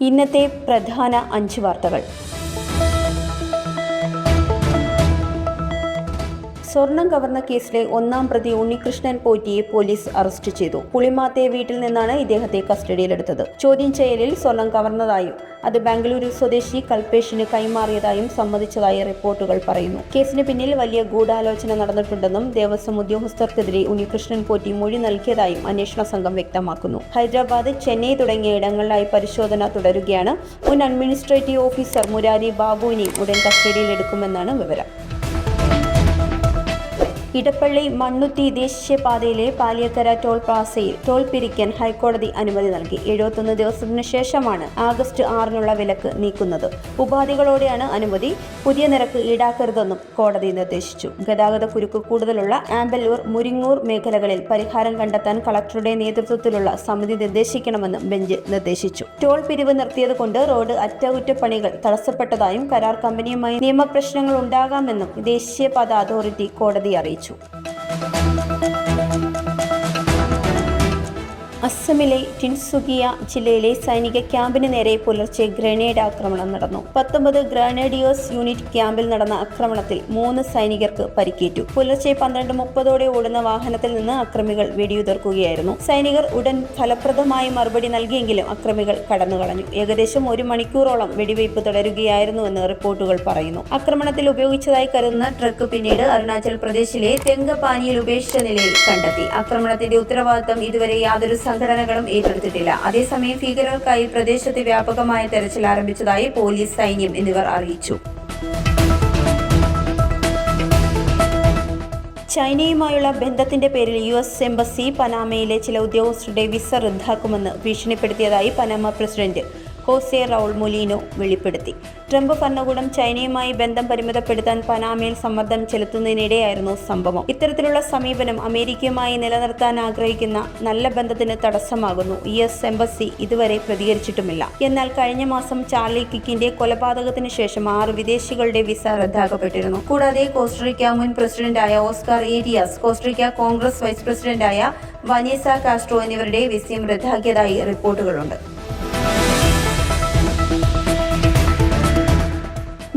ഇന്നത്തെ പ്രധാന 5 വാർത്തകൾ. സ്വർണം കവർന്ന കേസിലെ 1-ാം പ്രതി ഉണ്ണികൃഷ്ണൻ പോറ്റിയെ പോലീസ് അറസ്റ്റ് ചെയ്തു. പുളിമാത്തെ വീട്ടിൽ നിന്നാണ് ഇദ്ദേഹത്തെ കസ്റ്റഡിയിലെടുത്തത്. ചോദ്യം ചെയ്യലിൽ സ്വർണം കവർന്നതായും അത് ബാംഗ്ലൂരു സ്വദേശി കൽപേഷിന് കൈമാറിയതായും സമ്മതിച്ചതായി റിപ്പോർട്ടുകൾ പറയുന്നു. കേസിന് പിന്നിൽ വലിയ ഗൂഢാലോചന നടന്നിട്ടുണ്ടെന്നും ദേവസ്വം ഉദ്യോഗസ്ഥർക്കെതിരെ ഉണ്ണികൃഷ്ണൻ പോറ്റി മൊഴി നൽകിയതായും അന്വേഷണ സംഘം വ്യക്തമാക്കുന്നു. ഹൈദരാബാദ്, ചെന്നൈ തുടങ്ങിയ ഇടങ്ങളിലായി പരിശോധന തുടരുകയാണ്. മുൻ അഡ്മിനിസ്ട്രേറ്റീവ് ഓഫീസർ മുരാരി ബാബുവിനെ ഉടൻ കസ്റ്റഡിയിലെടുക്കുമെന്നാണ് വിവരം. ഇടപ്പള്ളി മണ്ണുത്തി ദേശീയപാതയിലെ പാലിയക്കര ടോൾ പ്ലാസയിൽ ടോൾ പിരിക്കാൻ ഹൈക്കോടതി അനുമതി നൽകി. 71 ദിവസത്തിനു ശേഷമാണ് ആഗസ്റ്റ് 6-നുള്ള വിലക്ക് നീക്കുന്നത്. ഉപാധികളോടെയാണ് അനുമതി. പുതിയ നിരക്ക് ഈടാക്കരുതെന്നും കോടതി നിർദ്ദേശിച്ചു. ഗതാഗത കുരുക്ക് കൂടുതലുള്ള ആമ്പല്ലൂർ, മുരിങ്ങൂർ മേഖലകളിൽ പരിഹാരം കണ്ടെത്താൻ കളക്ടറുടെ നേതൃത്വത്തിലുള്ള സമിതി നിർദ്ദേശിക്കണമെന്നും ബെഞ്ച് നിർദ്ദേശിച്ചു. ടോൾ പിരിവ് നിർത്തിയതുകൊണ്ട് റോഡ് അറ്റകുറ്റപ്പണികൾ തടസ്സപ്പെട്ടതായും കരാർ കമ്പനിയുമായി നിയമപ്രശ്നങ്ങൾ ഉണ്ടാകാമെന്നും ദേശീയപാത അതോറിറ്റി കോടതിയെ അറിയിച്ചു. അസമിലെ ടിൻസുകിയ ജില്ലയിലെ സൈനിക ക്യാമ്പിന് നേരെ പുലർച്ചെ ഗ്രനേഡ് ആക്രമണം നടന്നു. 19 ഗ്രനേഡിയേഴ്സ് യൂണിറ്റ് ക്യാമ്പിൽ നടന്ന ആക്രമണത്തിൽ 3 സൈനികർക്ക് പരിക്കേറ്റു. പുലർച്ചെ 12:30 ഓടുന്ന വാഹനത്തിൽ നിന്ന് അക്രമികൾ വെടിയുതിർക്കുകയായിരുന്നു. സൈനികർ ഉടൻ ഫലപ്രദമായി മറുപടി നൽകിയെങ്കിലും അക്രമികൾ കടന്നുകളഞ്ഞു. ഏകദേശം 1 മണിക്കൂറോളം വെടിവയ്പ് തുടരുകയായിരുന്നുവെന്ന് റിപ്പോർട്ടുകൾ പറയുന്നു. ആക്രമണത്തിൽ ഉപയോഗിച്ചതായി കരുതുന്ന ട്രക്ക് പിന്നീട് അരുണാചൽ പ്രദേശിലെ തെങ്കപാനിയിൽ ഉപേക്ഷിച്ച നിലയിൽ കണ്ടെത്തി. ആക്രമണത്തിന്റെ ഉത്തരവാദിത്തം ഇതുവരെ യാതൊരു സംഘടനകളും ഏറ്റെടുത്തിട്ടില്ല. അതേസമയം ഭീകരർക്കായി പ്രദേശത്ത് വ്യാപകമായ തെരച്ചിൽ ആരംഭിച്ചതായി പോലീസ്, സൈന്യം എന്നിവർ അറിയിച്ചു. ചൈനയുമായുള്ള ബന്ധത്തിന്റെ പേരിൽ US എംബസി പനാമയിലെ ചില ഉദ്യോഗസ്ഥരുടെ വിസ റദ്ദാക്കുമെന്ന് ഭീഷണിപ്പെടുത്തിയതായി Panama president Jose Raul Mulino വെളിപ്പെടുത്തി. ട്രംപ് ഭരണകൂടം ചൈനയുമായി ബന്ധം പരിമിതപ്പെടുത്താൻ പനാമയിൽ സമ്മർദ്ദം ചെലുത്തുന്നതിനിടെയായിരുന്നു സംഭവം. ഇത്തരത്തിലുള്ള സമീപനം അമേരിക്കയുമായി നിലനിർത്താൻ ആഗ്രഹിക്കുന്ന നല്ല ബന്ധത്തിന് തടസ്സമാകുന്നു. US എംബസി ഇതുവരെ പ്രതികരിച്ചിട്ടുമില്ല. എന്നാൽ കഴിഞ്ഞ മാസം ചാർലി കിക്കിന്റെ കൊലപാതകത്തിന് ശേഷം 6 വിദേശികളുടെ വിസ റദ്ദാക്കപ്പെട്ടിരുന്നു. കൂടാതെ കോസ്റ്ററിക്ക മുൻ പ്രസിഡന്റായ Oscar Arias, Costa Rica congress vice പ്രസിഡന്റായ വനീസ കാസ്ട്രോ എന്നിവരുടെ വിസയും റദ്ദാക്കിയതായി റിപ്പോർട്ടുകളുണ്ട്.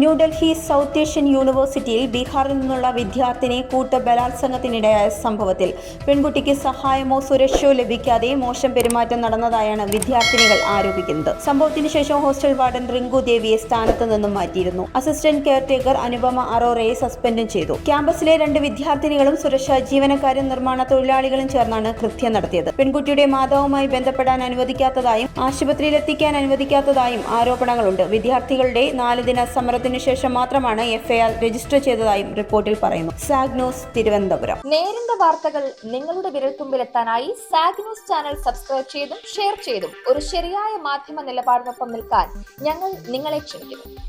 ന്യൂഡൽഹി സൗത്ത് ഏഷ്യൻ യൂണിവേഴ്സിറ്റിയിൽ ബീഹാറിൽ നിന്നുള്ള വിദ്യാർത്ഥിനി ബലാത്സംഗത്തിനിടയായ സംഭവത്തിൽ പെൺകുട്ടിക്ക് സഹായമോ സുരക്ഷയോ ലഭിക്കാതെ മോശം പെരുമാറ്റം നടന്നതായാണ് വിദ്യാർത്ഥിനികൾ ആരോപിക്കുന്നത്. സംഭവത്തിന് ശേഷം ഹോസ്റ്റൽ വാർഡൻ റിങ്കു ദേവിയെ സ്ഥാനത്ത് നിന്നും മാറ്റിയിരുന്നു. അസിസ്റ്റന്റ് കെയർടേക്കർ അനുപമ അറോറയെ സസ്പെൻഡും ചെയ്തു. ക്യാമ്പസിലെ 2 വിദ്യാർത്ഥിനികളും സുരക്ഷാ ജീവനക്കാരും നിർമ്മാണ തൊഴിലാളികളും ചേർന്നാണ് കൃത്യം നടത്തിയത്. പെൺകുട്ടിയുടെ മാതാവുമായി ബന്ധപ്പെടാൻ അനുവദിക്കാത്തതായും ആശുപത്രിയിലെത്തിക്കാൻ അനുവദിക്കാത്തതായും ആരോപണങ്ങളുണ്ട്. വിദ്യാർത്ഥികളുടെ 4 ദിന സമരത്തിന് ശേഷം മാത്രമാണ് FIR രജിസ്റ്റർ ചെയ്തതായും റിപ്പോർട്ടിൽ പറയുന്നു. Zag news, Thiruvananthapuram. നേരിന്റെ വാർത്തകൾ നിങ്ങളുടെ വിരൽത്തുമ്പിലെത്താനായി സാഗ് ന്യൂസ് ചാനൽ സബ്സ്ക്രൈബ് ചെയ്തും ഷെയർ ചെയ്തും ഒരു ശരിയായ മാധ്യമ നിലപാടിനൊപ്പം നിൽക്കാൻ ഞങ്ങൾ നിങ്ങളെ ക്ഷണിക്കുന്നു.